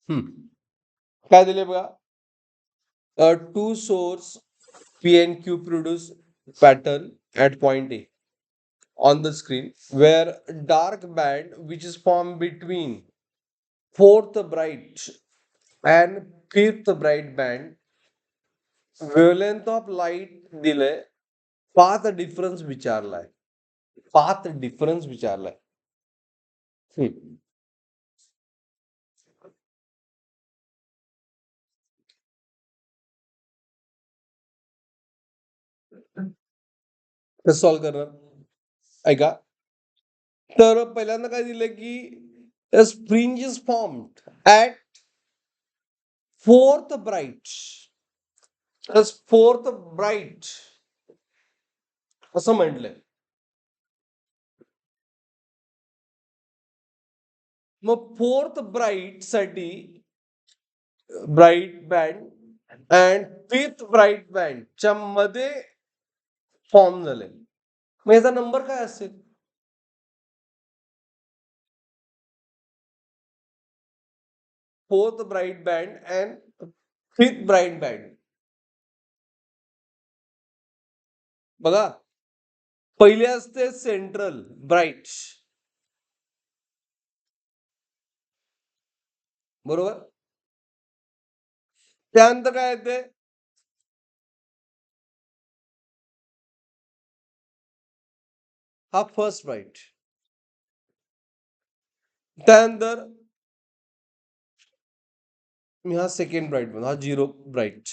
काय दिले बघा, two source P and Q produce pattern at point A on the screen, where dark band which is formed between fourth bright and fifth bright band, wavelength of light दिलंय, path difference विचारलाय, path difference विचारलाय. कसं solve करणार ऐका. तर पहिल्यांदा काय दिलं की spring is formed at fourth bright, fourth bright असं म्हटलंय. मग फोर्थ ब्राईट साठी bright band and fifth bright band च्या मध्ये फॉर्म झाले. मग याचा नंबर काय असेल? Fourth bright band and fifth bright band. बघा, पहिले असते सेंट्रल ब्राईट, बरोबर. त्यानंतर काय येते? हा फर्स्ट ब्राईट. त्यानंतर मी हा सेकंड ब्राईट म्हणतो, हा झिरो ब्राईट.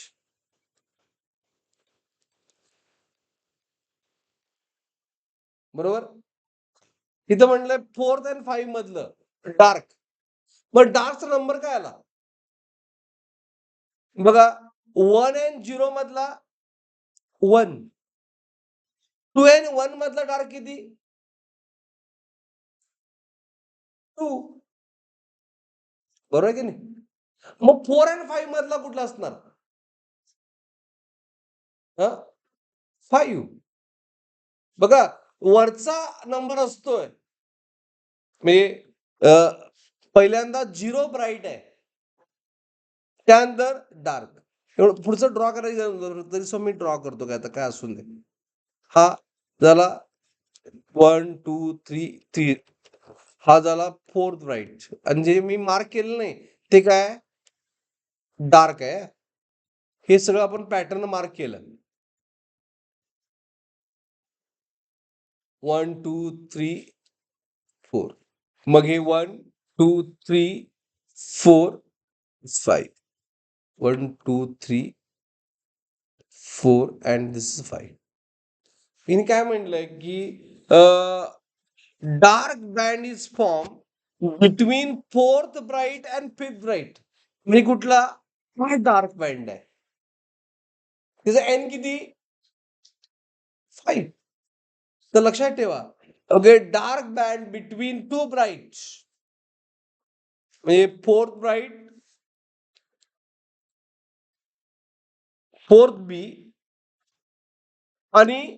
बरोबर. इथं म्हटलंय फोर्थ अँड फाईव्ह मधलं डार्क. मग डार्कचा नंबर काय आला बघा, 1 अँड 0 मधला 1, 2 अँड 1 मधला डार्क किती? 2, बरोबर की नाही. मग 4 अँड 5 मधला कुठला असणार? 5. बघा, वरचा नंबर असतोय म्हणजे पहिल्यांदा 0 ब्राईट आहे, त्यानंतर डार्क. एवढं पुढचं ड्रॉ करायचं तरी मी ड्रॉ करतो, काय आता काय असून दे. हा झाला 1 2 3, हा झाला फोर्थ ब्राईट, आणि जे मी मार्क केलं नाही ते काय डार्क आहे. हे सगळं आपण पॅटर्न मार्क केलं. 1 2 3 4. मग हे 1 2 3 4 5, 1 2 3 4 अँड दिस इज 5. हिने काय म्हटलंय की dark band is form between fourth bright and fifth bright. म्हणजे कुठला? हा डार्क बँड आहे. त्याचा एन किती? 5. तर लक्षात ठेवा, okay, dark band between two bright म्हणजे फोर्थ ब्राईट, फोर्थ बी आणि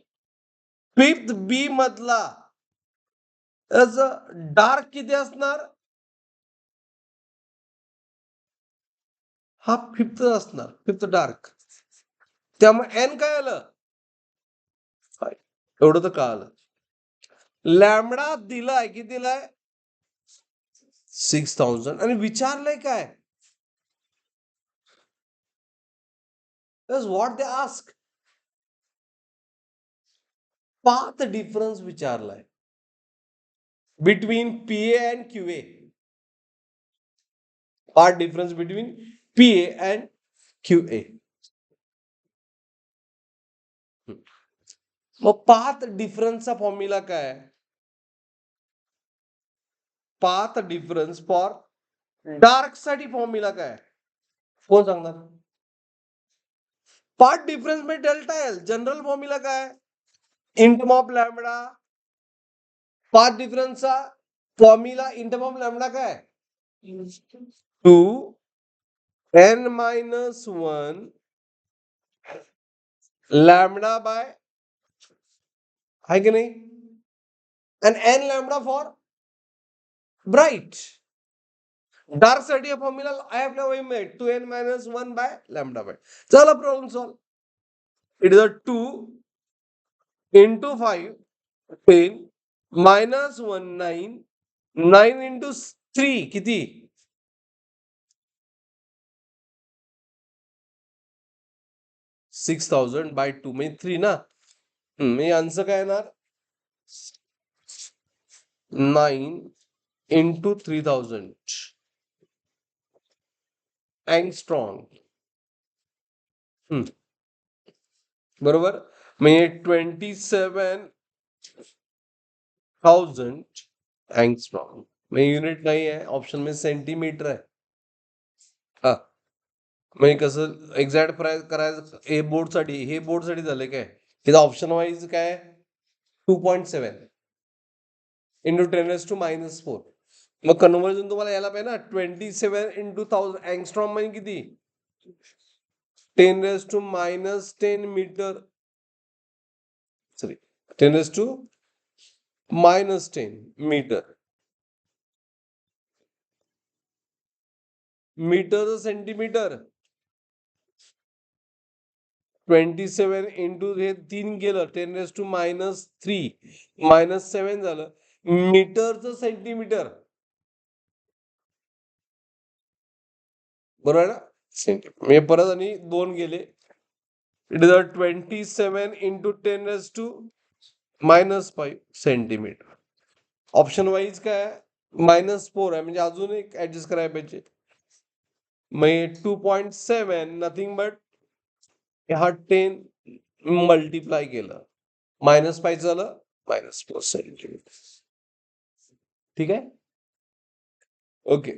फिफ्थ बी मधला डार्क किती असणार? हा फिफ्थ असणार, फिफ्थ डार्क. त्यामुळे एन काय आलं? 5. एवढं तर कळालं. लॅमडा दिलाय, किती दिलाय? 6000. आणि विचारलंय काय? What they ask, path difference विचारलाय between PA and QA. Path difference between PA and QA. मग पाथ डिफरन्सचा फॉर्म्युला काय? पाथ डिफरन्स फॉर डार्क साठी फॉर्म्युला काय? कोण सांगणार? पाथ डिफरन्स म्हणजे डेल्टा एल. जनरल फॉर्म्युला काय? In term of lambda. पाथ डिफरन्सचा फॉर्म्युला इंटम ऑफ लॅमडा काय? 2 n minus 1 लॅमडा बाय, आहे की नाही? आणि n lambda for bright. Dark साठी फॉर्म्युला आहे आपल्या वहीमध्ये 2n-1/λ. चला problem solve. It is a 2 into 5 10 minus 1 9 9 into 3 किती 6000 by 2 म्हणजे 3 ना. म्हणजे आन्सर काय येणार 9 into 3000 अँगस्ट्रॉंग. बरोबर. म्हणजे 27,000 अँगस्ट्रॉंग. म्हणजे युनिट नाही आहे ऑप्शन में सेंटीमीटर आहे. हा म्हणजे कसं एक्झॅक्ट प्राइस करायचं हे बोर्डसाठी, हे बोर्डसाठी झालं काय तिथं ऑप्शन वाईज काय 2.7 इंटू 10⁻⁻4. मग कन्व्हर्जन तुम्हाला यायला पाहिजे ना 27 into 1000 अँगस्ट्रॉम म्हणजे किती 10⁻⁻10 metre, sorry 10⁻⁻10 metre. Metre centimetre 27 into हे 3 गेलं 10⁻³ -7 झालं मीटरचं सेंटीमीटर. बरोबर ना. मी परत आणि 2 गेले. It is 27 into 10⁻⁻5 centimetre. Option wise काय -4 आहे म्हणजे अजून एक ऍडजस्ट करायला पाहिजे. मग 2.7 नथिंग बट हा 10 मल्टिप्लाय केलं -5 झालं -4 सेंटीमीटर. ठीक आहे. ओके.